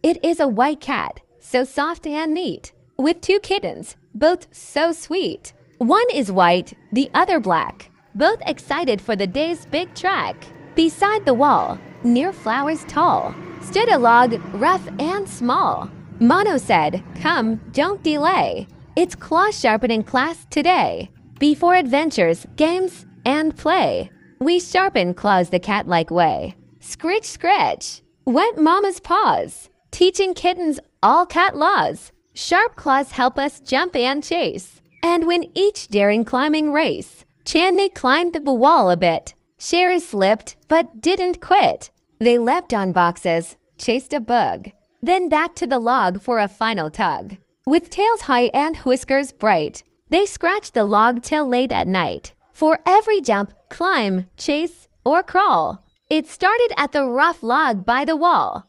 It is a white cat, so soft and neat, with two kittens, both so sweet. One is white, the other black, both excited for the day's big track. Beside the wall, near flowers tall, stood a log rough and small. Mono said, "Come, don't delay. It's claw sharpening class today. Before adventures, games, and play, we sharpen claws the cat-like way." Scritch, scratch, went Mama's paws, teaching kittens all cat laws. Sharp claws help us jump and chase, and win each daring climbing race. Chandy climbed the wall a bit. Sherry slipped, but didn't quit. They leapt on boxes, chased a bug, then back to the log for a final tug. With tails high and whiskers bright, they scratched the log till late at night. For every jump, climb, chase, or crawl, it started at the rough log by the wall.